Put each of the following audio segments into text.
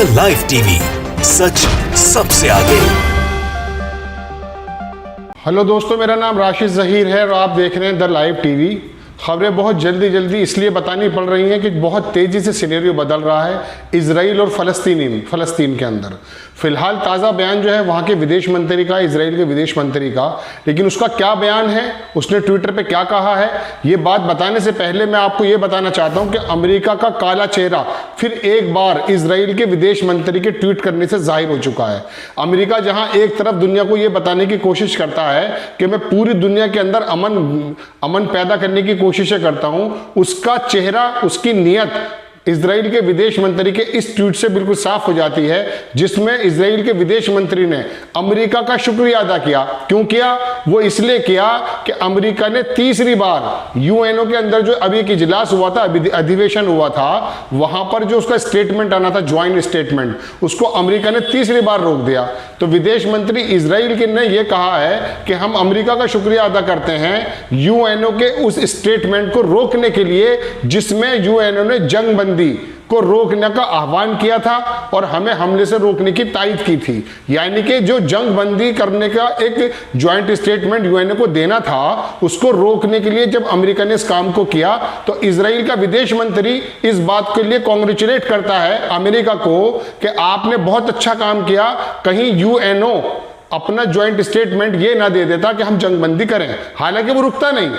The live TV, सच सबसे आगे। Hello दोस्तों, मेरा नाम राशिद जहीर है और आप देख रहे हैं द लाइव टीवी। खबरें बहुत जल्दी इसलिए बतानी पड़ रही हैं कि बहुत तेज़ी से सिनेरियो बदल रहा है इजराइल और फ़लस्तीन के अंदर। फिलहाल ताज़ा बयान जो है वहाँ के विदेश मंत्री का, इजराइल के विदेश मंत्री का, लेकिन उसका क्या बयान है, उसने ट्विटर पे क्या कहा है, ये बात बताने से पहले मैं आपको ये बताना चाहता हूँ कि अमेरिका का काला चेहरा फिर एक बार इजराइल के विदेश मंत्री के ट्वीट करने से जाहिर हो चुका है। अमेरिका जहाँ एक तरफ दुनिया को ये बताने की कोशिश करता है कि मैं पूरी दुनिया के अंदर अमन पैदा करने की कोशिशें करता हूं, उसका चेहरा, उसकी नीयत इजराइल के विदेश मंत्री के इस ट्वीट से बिल्कुल साफ हो जाती है, जिसमें इजराइल के विदेश मंत्री ने अमेरिका का शुक्रिया अदा किया। क्यों किया? वो इसलिए किया कि अमेरिका ने तीसरी बार यूएनओ के अंदर जो अभी एक इजलास हुआ था, अधिवेशन हुआ था, वहां पर जो उसका स्टेटमेंट आना था, ज्वाइंट स्टेटमेंट, उसको अमेरिका ने तीसरी बार रोक दिया। तो विदेश मंत्री इजराइल के ने यह कहा है कि हम अमेरिका का शुक्रिया अदा करते हैं यूएनओ के उस स्टेटमेंट को रोकने के लिए जिसमें यूएनओ ने जंग को रोकने का आह्वान किया था और हमें हमले से रोकने की तायद की थी। यानी कि जो जंग बंदी करने का एक ज्वाइंट स्टेटमेंट यूएनओ को देना था, उसको रोकने के लिए जब अमेरिका ने इस काम को किया तो इजराइल का विदेश मंत्री इस बात के लिए कांग्रेचुलेट करता है अमेरिका को कि आपने बहुत अच्छा काम किया, कहीं यूएनओ अपना ज्वाइंट स्टेटमेंट ये ना दे देता कि हम जंगबंदी करें। हालांकि वो रुकता नहीं,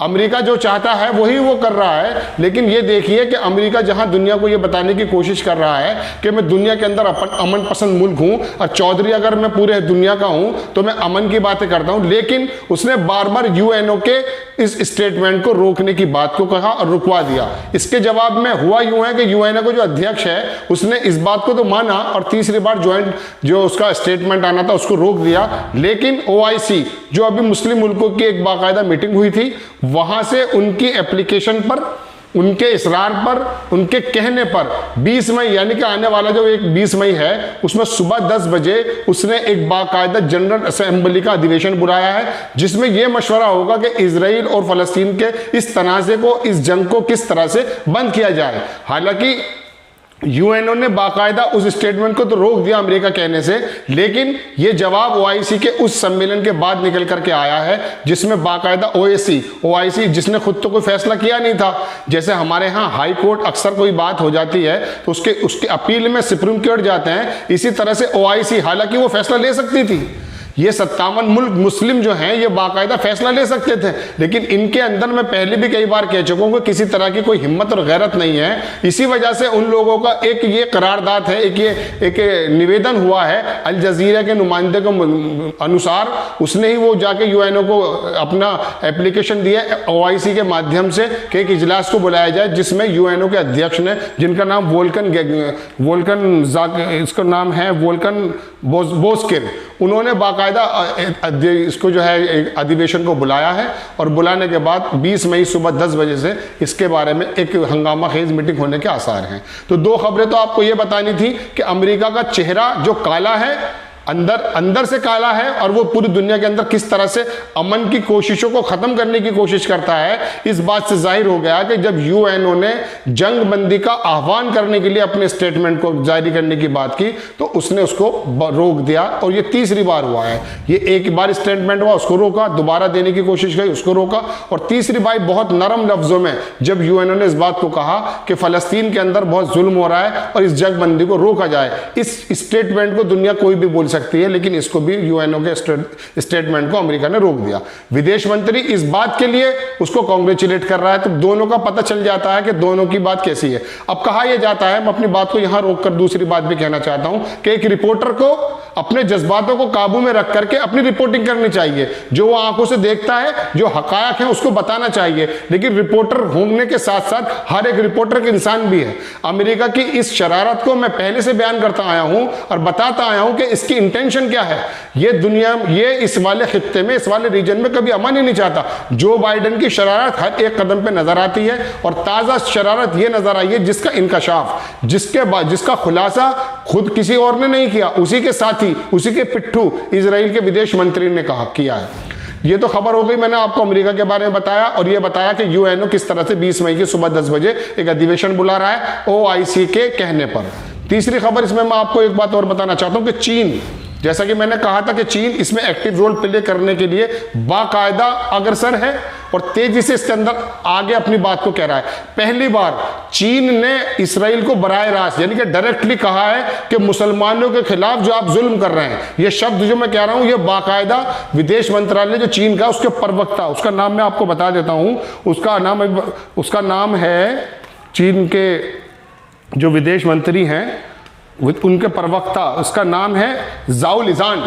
अमेरिका जो चाहता है वही वो कर रहा है। लेकिन ये देखिए कि अमेरिका जहां दुनिया को ये बताने की कोशिश कर रहा है कि मैं दुनिया के अंदर अमन पसंद मुल्क हूं और चौधरी अगर मैं पूरे दुनिया का हूं तो मैं अमन की बातें करता हूं, लेकिन उसने बार बार यूएनओ के इस स्टेटमेंट को रोकने की बात को कहा और रुकवा दिया। इसके जवाब में हुआ यूं है कि यूएनओ का जो अध्यक्ष है उसने इस बात को तो माना और तीसरी बार ज्वाइंट जो उसका स्टेटमेंट आना था उसको रोक दिया। लेकिन ओआईसी, जो अभी मुस्लिम मुल्कों की एक बाकायदा मीटिंग हुई थी, वहां से उनकी एप्लीकेशन पर, उनके इसरार पर, उनके कहने पर 20 मई यानी कि आने वाला जो एक 20 मई है उसमें सुबह 10 बजे उसने एक बाकायदा जनरल असेंबली का अधिवेशन बुलाया है, जिसमें यह मशवरा होगा कि इजराइल और फलस्तीन के इस तनाज़े को, इस जंग को किस तरह से बंद किया जाए। हालांकि यूएनओ ने बाकायदा उस स्टेटमेंट को तो रोक दिया अमेरिका कहने से, लेकिन यह जवाब ओआईसी के उस सम्मेलन के बाद निकल करके आया है जिसमें बाकायदा ओआईसी जिसने खुद तो कोई फैसला किया नहीं था। जैसे हमारे यहाँ हाई कोर्ट अक्सर कोई बात हो जाती है तो उसके अपील में सुप्रीम कोर्ट जाते हैं, इसी तरह से ओआईसी, हालांकि वो फैसला ले सकती थी, ये 57 मुल्क मुस्लिम जो हैं ये बाकायदा फैसला ले सकते थे, लेकिन इनके अंदर मैं पहले भी कई बार कह चुका हूं कि किसी तरह की कोई हिम्मत और गैरत नहीं है। इसी वजह से उन लोगों का एक ये करारदाद है, एक निवेदन हुआ है अल जजीरा के नुमाइंदे के अनुसार, उसने ही वो जाके यूएनओ को अपना एप्लीकेशन दिया ओआईसी के माध्यम से कि एक इजलास को बुलाया जाए जिसमें यूएनओ के अध्यक्ष ने, जिनका नाम इसका नाम है वोल्कन बोस्किर, उन्होंने बाकायदा इसको जो है अधिवेशन को बुलाया है और बुलाने के बाद 20 मई सुबह 10 बजे से इसके बारे में एक हंगामा खेज मीटिंग होने के आसार हैं। तो दो खबरें तो आपको यह बतानी थी कि अमेरिका का चेहरा जो काला है, अंदर से काला है, और वो पूरी दुनिया के अंदर किस तरह से अमन की कोशिशों को खत्म करने की कोशिश करता है, इस बात से जाहिर हो गया कि जब यूएनओ ने जंग बंदी का आह्वान करने के लिए अपने स्टेटमेंट को जारी करने की बात की तो उसने उसको रोक दिया। और ये तीसरी बार हुआ है, ये एक बार स्टेटमेंट हुआ उसको रोका, दोबारा देने की कोशिश की उसको रोका, और तीसरी बार बहुत नरम लफ्जों में जब यूएनओ ने इस बात को कहा कि फलस्तीन के अंदर बहुत जुल्म हो रहा है और इस जंग बंदी को रोका जाए। इस स्टेटमेंट को दुनिया कोई भी बोल सकती है, लेकिन इसको भी यूएनओ के स्टेटमेंट को अमेरिका ने रोक दिया। विदेश मंत्री इस बात के लिए उसको कांग्रेचुलेट कर रहा है, तो दोनों का पता चल जाता है कि दोनों की बात कैसी है। अब कहा यह जाता है, मैं अपनी बात को यहां रोककर दूसरी बात भी कहना चाहता हूं कि एक रिपोर्टर को अपने जज्बातों को काबू में रख करके अपनी रिपोर्टिंग करनी चाहिए। जो वो आंखों से देखता है, जो हकायक है उसको बताना चाहिए, लेकिन रिपोर्टर होने के साथ साथ हर एक रिपोर्टर एक इंसान भी है। अमेरिका की इस शरारत को मैं पहले से बयान करता आया हूं और बताता आया हूं कि इसकी इंटेंशन क्या है। ये दुनिया, ये इस वाले खित्ते में, इस वाले रीजन में कभी अमन ही नहीं चाहता। जो बाइडेन की शरारत हर एक कदम पे नजर आती है, और ताजा शरारत ये नजर आई है जिसका इंकशाफ, जिसका खुलासा खुद किसी और ने नहीं किया, उसी के साथी, उसी के पिट्ठू इजराइल के विदेश मंत्री ने किया है। ये तो खबर हो गई, मैंने आपको अमेरिका के बारे में बताया और ये बताया कि यूएनओ किस तरह से 20 मई की सुबह 10 बजे एक अधिवेशन बुला रहा है ओआईसी के कहने पर। तीसरी खबर इसमें मैं आपको एक बात और बताना चाहता हूं कि चीन, जैसा कि मैंने कहा था कि चीन इसमें एक्टिव रोल प्ले करने के लिए बाकायदा अग्रसर है और तेजी से इसके अंदर आगे अपनी बात को कह रहा है। पहली बार चीन ने इसराइल को बराह रास्त यानी कि डायरेक्टली कहा है कि मुसलमानों के खिलाफ जो आप जुल्म कर रहे हैं, ये शब्द जो मैं कह रहा हूं ये बाकायदा विदेश मंत्रालय जो चीन का, उसके प्रवक्ता, उसका नाम मैं आपको बता देता हूं, उसका नाम है, चीन के जो विदेश मंत्री हैं उनके प्रवक्ता, उसका नाम है जाओ लिजान।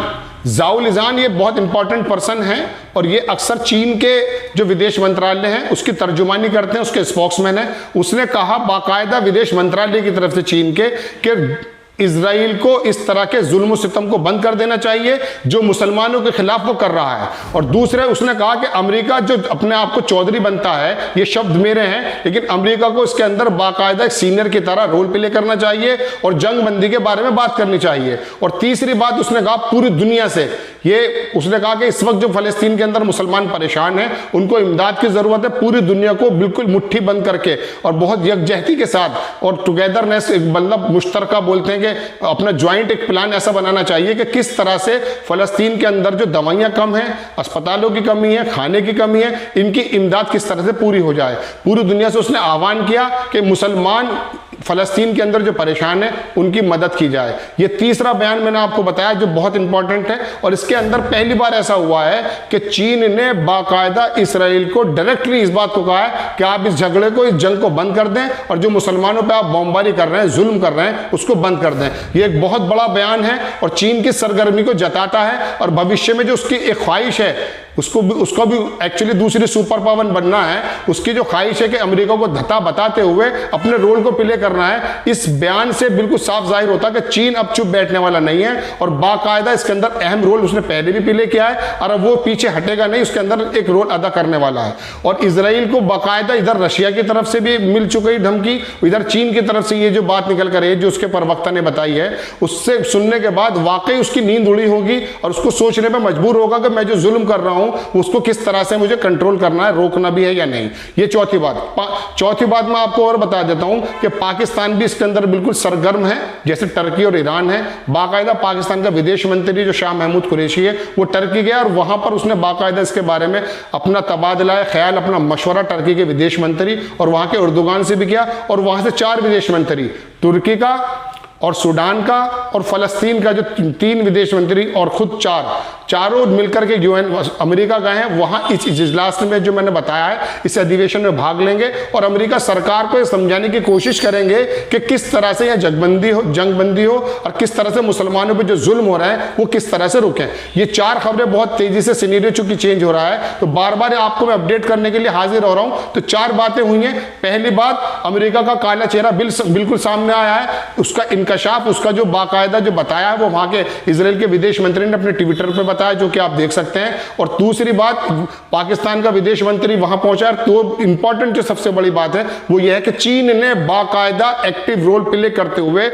जाओ लिजान ये बहुत इंपॉर्टेंट पर्सन है और ये अक्सर चीन के जो विदेश मंत्रालय है उसकी तर्जुमानी करते हैं, उसके स्पोक्समैन है। उसने कहा बाकायदा विदेश मंत्रालय की तरफ से चीन के कि इजराइल को इस तरह के जुल्म सितम को बंद कर देना चाहिए जो मुसलमानों के खिलाफ वो कर रहा है। और दूसरे उसने कहा कि अमेरिका जो अपने आप को चौधरी बनता है, ये शब्द मेरे हैं, लेकिन अमेरिका को इसके अंदर बाकायदा एक सीनियर की तरह रोल प्ले करना चाहिए और जंग बंदी के बारे में बात करनी चाहिए। और तीसरी बात उसने कहा पूरी दुनिया से, ये उसने कहा कि इस वक्त जो फलस्तीन के अंदर मुसलमान परेशान हैं, उनको इमदाद की जरूरत है, पूरी दुनिया को बिल्कुल मुट्ठी बंद करके और बहुत यकजहती के साथ और टुगेदरनेस, मतलब मुश्तरका बोलते हैं कि अपना ज्वाइंट एक प्लान ऐसा बनाना चाहिए कि किस तरह से फलस्तीन के अंदर जो दवाइयां कम हैं, अस्पतालों की कमी है, खाने की कमी है, इनकी इमदाद किस तरह से पूरी हो जाए। पूरी दुनिया से उसने आह्वान किया कि मुसलमान फलस्तीन के अंदर जो परेशान है उनकी मदद की जाए। ये तीसरा बयान मैंने आपको बताया जो बहुत इंपॉर्टेंट है और इसके अंदर पहली बार ऐसा हुआ है कि चीन ने बाकायदा इसराइल को डायरेक्टली इस बात को कहा है कि आप इस झगड़े को, इस जंग को बंद कर दें और जो मुसलमानों पे आप बमबारी कर रहे हैं, जुल्म कर रहे हैं, उसको बंद कर दें। ये एक बहुत बड़ा बयान है और चीन की सरगर्मी को जताता है और भविष्य में जो उसकी एक ख्वाहिश है उसको भी एक्चुअली दूसरी सुपर पावर बनना है। उसकी जो ख्वाहिश है कि अमेरिका को धता बताते हुए अपने रोल को प्ले करना है, इस बयान से बिल्कुल साफ जाहिर होता है कि चीन अब चुप बैठने वाला नहीं है और बाकायदा इसके अंदर अहम रोल उसने पहले भी प्ले किया है और अब वो पीछे हटेगा नहीं, उसके अंदर एक रोल अदा करने वाला है। और इसराइल को बाकायदा इधर रशिया की तरफ से भी मिल चुकी धमकी, इधर चीन की तरफ से ये जो बात निकल कर है, जो उसके प्रवक्ता ने बताई है, उससे सुनने के बाद वाकई उसकी नींद उड़ी होगी और उसको सोचने पर मजबूर होगा कि मैं जो जुल्म कर रहा हूं उसको किस तरह से मुझे कंट्रोल करना है, रोकना भी है या नहीं। ये चौथी बात। चौथी बात मैं आपको और बता देता हूं कि पाकिस्तान भी इसके अंदर बिल्कुल सरगर्म है, जैसे टर्की और ईरान है। बाकायदा पाकिस्तान का विदेश मंत्री जो शाह महमूद कुरैशी है वो टर्की गया और वहां पर उसने बाकायदा इसके बारे में अपना तबादला ख्याल, अपना मशवरा टर्की के विदेश मंत्री और वहां के उर्दुगान से भी किया और वहां से 4 विदेश मंत्री, तुर्की का और सूडान का और फलस्तीन का जो 3 विदेश मंत्री और खुद चारों मिलकर के यूएन अमेरिका गए हैं। वहां इस इजलास में जो मैंने बताया है इस अधिवेशन में भाग लेंगे और अमेरिका सरकार को समझाने की कोशिश करेंगे कि किस तरह से यह जंग बंदी हो और किस तरह से मुसलमानों पर जो जुल्म हो रहा है वो किस तरह से रुकें। ये 4 खबरें बहुत तेजी से सिनेरियो चूंकि चेंज हो रहा है तो बार बार आपको मैं अपडेट करने के लिए हाजिर हो रहा हूं। तो 4 बातें हुई हैं। पहली बात, अमेरिका का काला चेहरा बिल्कुल सामने आया है, उसका इंकशाफ, उसका जो बाकायदा जो बताया है वो वहां के इजराइल के विदेश मंत्री ने अपने ट्विटर पर बताया, जो कि आप देख सकते हैं। और दूसरी बात, पाकिस्तान का विदेश मंत्री वहां पहुंचा। तो इंपॉर्टेंट जो सबसे बड़ी बात है वो ये है कि चीन ने बाकायदा एक्टिव रोल प्ले करते हुए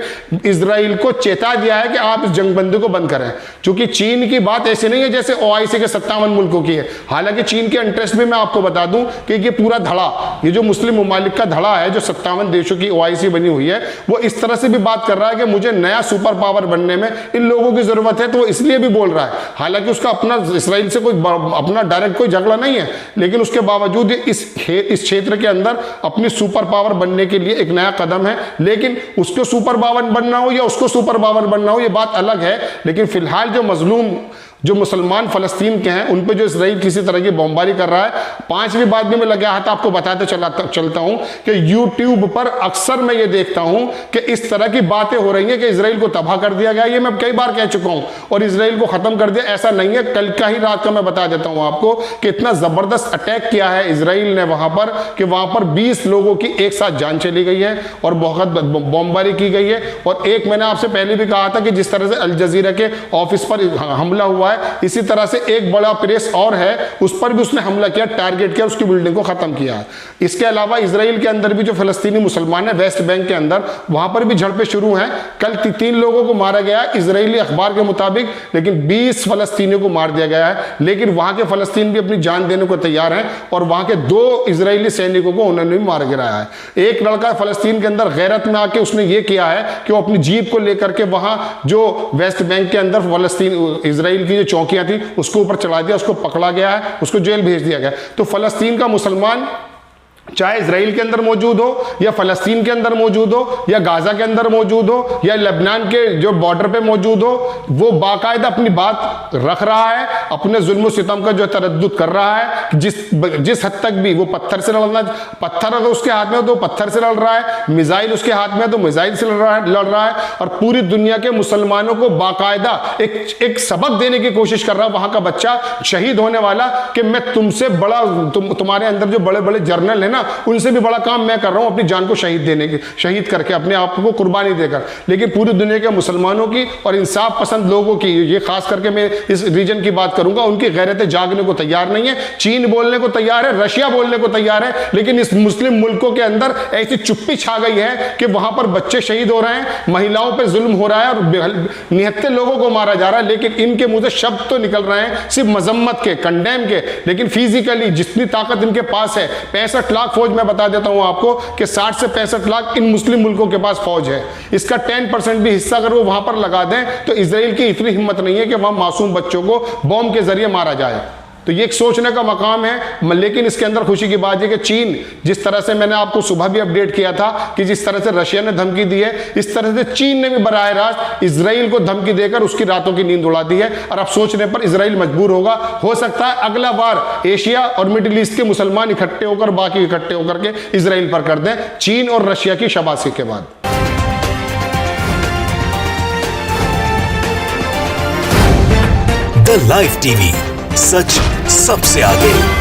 इजराइल को चेता दिया है कि आप इस जंगबंदी को बंद करें। क्योंकि चीन की बात ऐसी नहीं है जैसे ओआईसी के 57 मुल्कों की है। हालांकि चीन के इंटरेस्ट में मैं आपको बता दूं कि ये पूरा धड़ा, ये जो मुस्लिम ममालिक का धड़ा है, जो 57 देशों की ओआईसी बनी हुई है, वो इस तरह से भी बात कर रहा है कि मुझे नया सुपर पावर बनने में इन लोगों की जरूरत है, तो वो इसलिए भी बोल रहा है। हालांकि उसका अपना इसराइल से कोई अपना डायरेक्ट कोई झगड़ा नहीं है, लेकिन उसके बावजूद इस क्षेत्र के अंदर अपनी सुपर पावर बनने के लिए एक नया कदम है। लेकिन उसको सुपर पावर बनना हो या उसको सुपर पावर बनना हो, ये बात अलग है। लेकिन फिलहाल जो मजलूम जो मुसलमान फलस्तीन के हैं उन पे जो इसराइल किसी तरह की बमबारी कर रहा है। 5वीं बात भी मैं लगा था आपको बताते चलता हूं कि यूट्यूब पर अक्सर मैं ये देखता हूं कि इस तरह की बातें हो रही हैं कि इसराइल को तबाह कर दिया गया। ये मैं कई बार कह चुका हूं और इसराइल को खत्म कर दिया, ऐसा नहीं है। कल का ही रात का मैं बता देता हूं आपको कि इतना जबरदस्त अटैक किया है इसराइल ने वहां पर कि वहां पर 20 लोगों की एक साथ जान चली गई है और बहुत बमबारी की गई है। और एक मैंने आपसे पहले भी कहा था कि जिस तरह से अल जजीरा के ऑफिस पर हमला हुआ है, है। इसी तरह से एक बड़ा प्रेस और है, उस पर भी उसने हमला किया, टारगेट किया, उसकी बिल्डिंग को खत्म किया। इसके अलावा इसराइल के अंदर भी जो फिलिस्तीनी मुसलमान है वेस्ट बैंक के अंदर, वहां पर भी झड़पें शुरू हैं। कल 3 लोगों को मारा गया इजरायली अखबार के मुताबिक, लेकिन 20 फलस्तीनियों को मार दिया गया है। लेकिन वहां के फलस्तीन भी अपनी जान देने को तैयार हैं और वहां के 2 इजरायली सैनिकों को उन्होंने भी मार गिराया है। एक लड़का फलस्तीन के अंदर गैरत में आके उसने ये किया है कि वो अपनी जीप को लेकर के वहां जो वेस्ट बैंक के अंदर फलस्तीन इजराइल की जो चौकियां थी उसको ऊपर चढ़ा दिया, उसको पकड़ा गया है, उसको जेल भेज दिया गया। तो फलस्तीन का मुसलमान चाहे इजराइल के अंदर मौजूद हो या फलस्तीन के अंदर मौजूद हो या गाजा के अंदर मौजूद हो या लेबनान के जो बॉर्डर पे मौजूद हो, वो बाकायदा अपनी बात रख रहा है, अपने जुल्म सितम का जो तरद्दुद कर रहा है। जिस हद तक भी वो पत्थर से लड़ना, पत्थर अगर उसके हाथ में हो तो पत्थर से लड़ रहा है, मिसाइल उसके हाथ में है तो मिसाइल से लड़ रहा है और पूरी दुनिया के मुसलमानों को बाकायदा एक सबक देने की कोशिश कर रहा है। वहां का बच्चा शहीद होने वाला कि मैं तुमसे बड़ा, तुम्हारे अंदर जो बड़े बड़े जर्नल है ना, उनसे भी बड़ा काम मैं कर रहा हूं, अपनी जान को शहीद करके, अपने आप को कुर्बानी देकर। लेकिन पूरी दुनिया के मुसलमानों की और इंसाफ पसंद लोगों की, ये खास करके मैं इस रीजन की बात करूंगा, उनकी गैरतें जागने को तैयार नहीं है। चीन बोलने को तैयार है, रशिया बोलने को तैयार है, लेकिन इस मुस्लिम मुल्कों के अंदर ऐसी चुप्पी छा गई है कि वहां पर बच्चे शहीद हो रहे हैं, महिलाओं पर जुल्म हो रहा है और निहत्ते लोगों को मारा जा रहा है। लेकिन इनके मुंह से शब्द तो निकल रहे हैं सिर्फ मजम्मत के, कंडेम के, लेकिन फिजिकली जितनी ताकत इनके पास है, 65 लाख फौज, मैं बता देता हूं आपको कि 60 से 65 लाख इन मुस्लिम मुल्कों के पास फौज है। इसका 10% भी हिस्सा अगर वो वहां पर लगा दें तो इजराइल की इतनी हिम्मत नहीं है कि वहां मासूम बच्चों को बॉम्ब के जरिए मारा जाए। तो ये एक सोचने का मकाम है। लेकिन इसके अंदर खुशी की बात है कि चीन, जिस तरह से मैंने आपको सुबह भी अपडेट किया था कि जिस तरह से रशिया ने धमकी दी है, इस तरह से चीन ने भी बराह रास्त इजराइल को धमकी देकर उसकी रातों की नींद उड़ा दी है। और अब सोचने पर इजराइल मजबूर होगा। हो सकता है अगला बार एशिया और मिडिल ईस्ट के मुसलमान इकट्ठे होकर, बाकी इकट्ठे होकर के इजराइल पर कर दें, चीन और रशिया की शाबाशी के बाद। द लाइव टीवी, सच सबसे आगे।